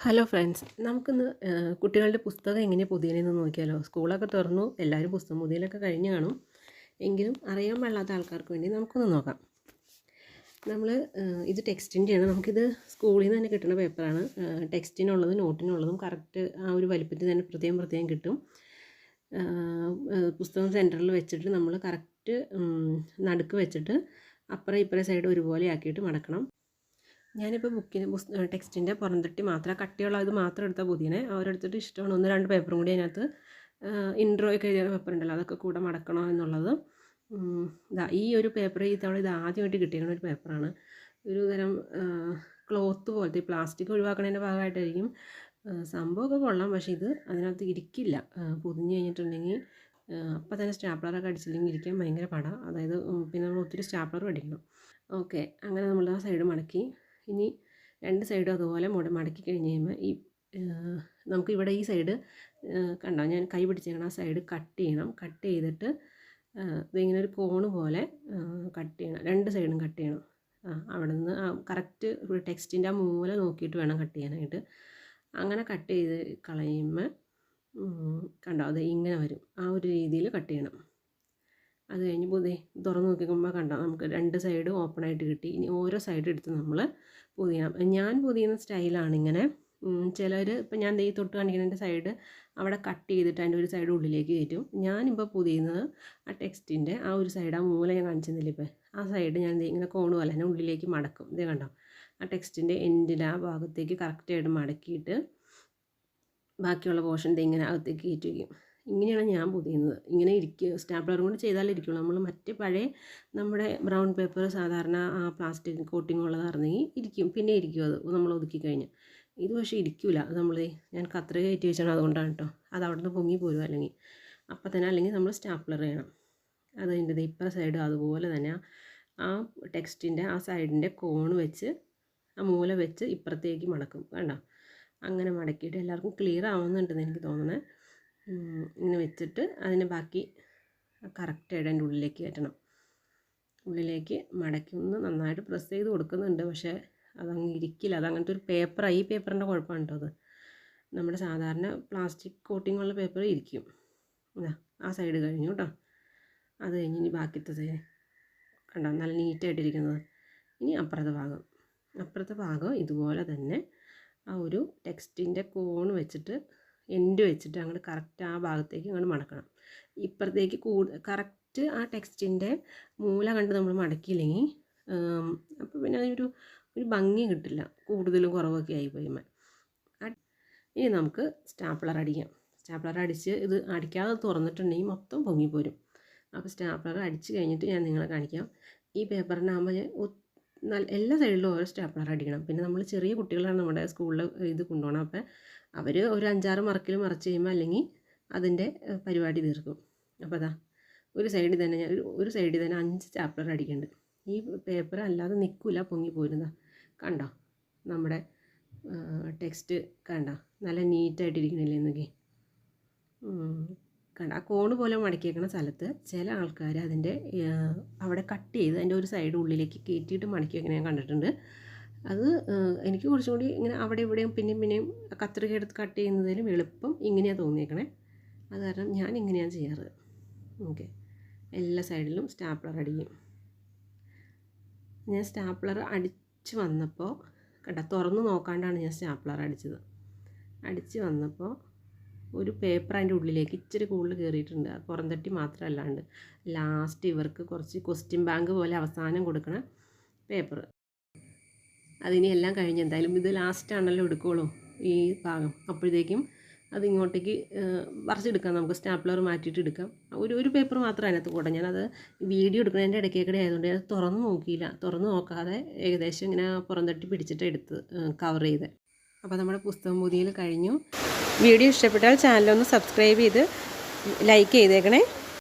Hello friends, നമുക്കിന്ന് കുട്ടികളുടെ പുസ്തകം എങ്ങനെയാണ് പൊതിയണമെന്ന് നോക്കിയാലോ. സ്കൂളൊക്കെ തുറന്നു, എല്ലാവരും പുസ്തകം പൊതിയലൊക്കെ കഴിഞ്ഞ് കാണും. എങ്കിലും അറിയാൻ പാടില്ലാത്ത ആൾക്കാർക്ക് വേണ്ടി നമുക്കൊന്ന് നോക്കാം. നമ്മൾ ഇത് ടെക്സ്റ്റിൻ്റെയാണ്. നമുക്കിത് സ്കൂളിൽ നിന്ന് തന്നെ കിട്ടുന്ന പേപ്പറാണ്. ടെക്സ്റ്റിനുള്ളതും നോട്ടിനുള്ളതും കറക്റ്റ് ആ ഒരു വലിപ്പത്തിൽ തന്നെ പ്രത്യേകം കിട്ടും. പുസ്തകം സെൻറ്ററിൽ വെച്ചിട്ട് നമ്മൾ കറക്റ്റ് നടുക്ക് വെച്ചിട്ട് അപ്പുറം ഇപ്പുറം സൈഡ് ഒരുപോലെ ആക്കിയിട്ട് മടക്കണം. ഞാനിപ്പോൾ ടെക്സ്റ്റിൻ്റെ പുറംതട്ടി മാത്രം കട്ടിയുള്ള ഇത് മാത്രം എടുത്താൽ പൊതിയണേ. അവരെടുത്തിട്ട് ഇഷ്ടമാണ് 1-2 പേപ്പറും കൂടി അതിനകത്ത് ഇൻട്രോ ഒക്കെ എഴുതിയ പേപ്പർ ഉണ്ടല്ലോ, അതൊക്കെ കൂടെ മടക്കണോ എന്നുള്ളത്. ഈ ഒരു പേപ്പർ ഈ തവണ ഇത് ആദ്യമായിട്ട് കിട്ടിയിരിക്കുന്ന ഒരു പേപ്പറാണ്. ഒരു തരം ക്ലോത്ത് പോലത്തെ പ്ലാസ്റ്റിക് ഒഴിവാക്കണതിൻ്റെ ഭാഗമായിട്ടായിരിക്കും. സംഭവമൊക്കെ കൊള്ളാം, പക്ഷേ ഇത് അതിനകത്ത് ഇരിക്കില്ല. പൊതിഞ്ഞ് കഴിഞ്ഞിട്ടുണ്ടെങ്കിൽ അപ്പം തന്നെ സ്റ്റാപ്ലറൊക്കെ അടിച്ചില്ലെങ്കിൽ ഇരിക്കാൻ ഭയങ്കര പാടാണ്. അതായത് പിന്നെ നമ്മൾ ഒത്തിരി സ്റ്റാപ്ലർ അടിക്കണം. ഓക്കെ, അങ്ങനെ നമ്മൾ ആ സൈഡ് മടക്കി. ഇനി 2 സൈഡും അതുപോലെ മടക്കി കഴിഞ്ഞ് കഴിയുമ്പോൾ നമുക്കിവിടെ ഈ സൈഡ് കണ്ടോ, ഞാൻ കൈ പിടിച്ചേക്കണം, ആ സൈഡ് കട്ട് ചെയ്യണം. കട്ട് ചെയ്തിട്ട് ഇതിങ്ങനെ ഒരു കോണ് പോലെ കട്ട് ചെയ്യണം. 2 സൈഡും കട്ട് ചെയ്യണം. അവിടെ നിന്ന് കറക്റ്റ് ടെക്സ്റ്റിൻ്റെ ആ മൂല നോക്കിയിട്ട് വേണം കട്ട് ചെയ്യാനായിട്ട്. അങ്ങനെ കട്ട് ചെയ്ത് കളയുമ്പോൾ കണ്ടോ, അത് ഇങ്ങനെ വരും. ആ ഒരു രീതിയിൽ കട്ട് ചെയ്യണം. അത് കഴിഞ്ഞ് തുറന്ന് നോക്കിക്കുമ്പോൾ കണ്ടോ, നമുക്ക് 2 സൈഡും ഓപ്പണായിട്ട് കിട്ടി. ഇനി ഓരോ സൈഡ് എടുത്ത് നമ്മൾ പൊതിയണം. ഞാൻ പൊതിയുന്ന സ്റ്റൈലാണിങ്ങനെ. ചിലർ ഇപ്പം ഞാൻ തൊട്ട് കാണിക്കുന്നതിൻ്റെ സൈഡ് അവിടെ കട്ട് ചെയ്തിട്ട് അതിൻ്റെ ഒരു സൈഡ് ഉള്ളിലേക്ക് കയറ്റും. ഞാനിപ്പോൾ പൊതിയുന്നത് ആ ടെക്സ്റ്റിൻ്റെ ആ ഒരു സൈഡ്, ആ മൂല ഞാൻ കാണിച്ചിരുന്നില്ല ഇപ്പോൾ, ആ സൈഡ് ഞാൻ ഇങ്ങനെ കോണ് പോലെ തന്നെ ഉള്ളിലേക്ക് മടക്കും. ഇത് കണ്ടോ, ആ ടെക്സ്റ്റിൻ്റെ എൻഡിൽ ആ ഭാഗത്തേക്ക് കറക്റ്റായിട്ട് മടക്കിയിട്ട് ബാക്കിയുള്ള പോർഷൻ ഇങ്ങനെ അകത്തേക്ക് കയറ്റി വയ്ക്കും. ഇങ്ങനെയാണ് ഞാൻ പൊതിയുന്നത്. ഇങ്ങനെ സ്റ്റാപ്ലറും കൊണ്ട് ചെയ്താലിരിക്കുള്ളൂ. നമ്മൾ മറ്റ് പഴയ നമ്മുടെ ബ്രൗൺ പേപ്പർ സാധാരണ ആ പ്ലാസ്റ്റിക് കോട്ടിംഗ് ഉള്ളതായിരുന്നെങ്കിൽ ഇരിക്കും, പിന്നെ ഇരിക്കും അത് നമ്മൾ ഒതുക്കി കഴിഞ്ഞ്. ഇത് പക്ഷേ ഇരിക്കില്ല. ഞാൻ കത്രിക കയറ്റി വെച്ചാണ്, അതുകൊണ്ടാണ് കേട്ടോ. അത് അവിടെ നിന്ന് പൊങ്ങി പോരും അല്ലെങ്കിൽ അപ്പം തന്നെ. അല്ലെങ്കിൽ നമ്മൾ സ്റ്റാപ്ലർ ചെയ്യണം. അത് അതിൻ്റെ ഇപ്പുറ സൈഡ് അതുപോലെ തന്നെ ആ ടെക്സ്റ്റിൻ്റെ ആ സൈഡിൻ്റെ കോണ് വെച്ച് ആ മൂല വെച്ച് ഇപ്പുറത്തേക്ക് മടക്കും. കണ്ടോ, അങ്ങനെ മടക്കിയിട്ട് എല്ലാവർക്കും ക്ലിയർ ആവുന്നുണ്ടെന്ന് എനിക്ക് തോന്നുന്നത്. ഇങ്ങനെ വെച്ചിട്ട് അതിന് ബാക്കി കറക്റ്റായിട്ട് അതിൻ്റെ ഉള്ളിലേക്ക് കയറ്റണം. ഉള്ളിലേക്ക് മടക്കി ഒന്ന് നന്നായിട്ട് പ്രസ് ചെയ്ത് കൊടുക്കുന്നുണ്ട്, പക്ഷേ അതങ്ങ് ഇരിക്കില്ല. അതങ്ങനത്തെ ഒരു പേപ്പറാണ്. ഈ പേപ്പറിൻ്റെ കുഴപ്പമാണ് കേട്ടോ. അത് നമ്മുടെ സാധാരണ പ്ലാസ്റ്റിക് കോട്ടിംഗ് ഉള്ള പേപ്പർ ഇരിക്കും. ആ സൈഡ് കഴിഞ്ഞു കേട്ടോ. അത് കഴിഞ്ഞ് ഇനി ബാക്കിത്തെ സൈഡ് കണ്ടോ, നല്ല നീറ്റായിട്ടിരിക്കുന്നത്. ഇനി അപ്പുറത്തെ ഭാഗം ഇതുപോലെ തന്നെ ആ ഒരു ടെക്സ്റ്റിൻ്റെ കോൺ വെച്ചിട്ട് എൻഡ് വെച്ചിട്ട് അങ്ങോട്ട് കറക്റ്റ് ആ ഭാഗത്തേക്ക് അങ്ങോട്ട് മടക്കണം. ഇപ്പുറത്തേക്ക് കറക്റ്റ് ആ ടെക്സ്റ്റിൻ്റെ മൂല കണ്ട് നമ്മൾ മടക്കിയില്ലെങ്കിൽ അപ്പോൾ പിന്നെ അതിനൊരു ഭംഗി കിട്ടില്ല, കൂടുതലും കുറവൊക്കെ ആയിപ്പോയി. ഇനി നമുക്ക് സ്റ്റാപ്ലർ അടിക്കാം. സ്റ്റാപ്ലർ അടിച്ച് ഇത് അടിക്കാതെ തുറന്നിട്ടുണ്ടെങ്കിൽ മൊത്തം പൊങ്ങിപ്പോരും. അപ്പോൾ സ്റ്റാപ്ലർ അടിച്ച് കഴിഞ്ഞിട്ട് ഞാൻ നിങ്ങളെ കാണിക്കാം. ഈ പേപ്പറിനാകുമ്പോൾ എല്ലാ സൈഡിലും ഓരോ സ്റ്റാപ്ലർ അടിക്കണം. പിന്നെ നമ്മൾ ചെറിയ കുട്ടികളാണ് നമ്മുടെ സ്കൂളിൽ ഇത് കൊണ്ടുപോകണം. അപ്പോൾ അവർ ഒരു 5-6 മറക്കിൽ മറച്ച് കഴിയുമ്പോൾ അല്ലെങ്കിൽ അതിൻ്റെ പരിപാടി തീർക്കും. അപ്പോൾ ഒരു സൈഡിൽ തന്നെ 5 സ്റ്റാപ്ലർ അടിക്കുന്നുണ്ട്. ഈ പേപ്പർ അല്ലാതെ നിൽക്കില്ല, പൊങ്ങി പോരുന്നതാ. കണ്ടോ, നമ്മുടെ ടെക്സ്റ്റ് കണ്ടോ, നല്ല നീറ്റായിട്ടിരിക്കണില്ലേ എന്നൊക്കെ. കണ്ട ആ കോണ് പോലെ മടക്കിയേക്കുന്ന സ്ഥലത്ത് ചില ആൾക്കാർ അതിൻ്റെ അവിടെ കട്ട് ചെയ്ത് അതിൻ്റെ ഒരു സൈഡ് ഉള്ളിലേക്ക് കയറ്റിയിട്ട് മടക്കി വെക്കണ ഞാൻ കണ്ടിട്ടുണ്ട്. അത് എനിക്ക് കുറച്ചും കൂടി ഇങ്ങനെ അവിടെ ഇവിടെയും പിന്നെയും കത്രിക എടുത്ത് കട്ട് ചെയ്യുന്നതിലും എളുപ്പം ഇങ്ങനെയാണ് തോന്നിയേക്കണേ. അത് കാരണം ഞാൻ ഇങ്ങനെയാണ് ചെയ്യാറ്. ഓക്കെ, എല്ലാ സൈഡിലും സ്റ്റാപ്ലർ അടിക്കും. ഞാൻ സ്റ്റാപ്ലർ അടിച്ച് വന്നപ്പോൾ തുറന്ന് നോക്കാണ്ടാണ് ഞാൻ സ്റ്റാപ്ലർ അടിച്ച് വന്നപ്പോൾ ഒരു പേപ്പർ അതിൻ്റെ ഉള്ളിലേക്ക് ഇച്ചിരി കൂടുതൽ കയറിയിട്ടുണ്ട്. അത് പുറംതട്ടി മാത്രമല്ലാണ്ട് ലാസ്റ്റ് ഇവർക്ക് കുറച്ച് ക്വസ്റ്റ്യൻ ബാങ്ക് പോലെ അവസാനം കൊടുക്കണ പേപ്പർ. അതിനി എല്ലാം കഴിഞ്ഞ് എന്തായാലും ഇത് ലാസ്റ്റാണല്ലോ എടുക്കുകയുള്ളൂ ഈ ഭാഗം. അപ്പോഴത്തേക്കും അതിങ്ങോട്ടേക്ക് വരച്ചെടുക്കാം. നമുക്ക് സ്റ്റാപ്ലർ മാറ്റിയിട്ട് എടുക്കാം. ഒരു പേപ്പർ മാത്രം അതിനകത്ത് കൂടെ. ഞാനത് വീഡിയോ എടുക്കുന്നതിൻ്റെ ഇടയ്ക്കേക്കടെ ആയതുകൊണ്ട് അത് തുറന്ന് നോക്കാതെ ഏകദേശം ഇങ്ങനെ പുറംതട്ടി പിടിച്ചിട്ട് എടുത്ത് കവർ ചെയ്ത്. അപ്പോൾ നമ്മുടെ പുസ്തകം പൊതിയൽ കഴിഞ്ഞു. വീഡിയോ ഇഷ്ടപ്പെട്ടാൽ ചാനലൊന്ന് സബ്സ്ക്രൈബ് ചെയ്ത് ലൈക്ക് ചെയ്തേക്കണേ.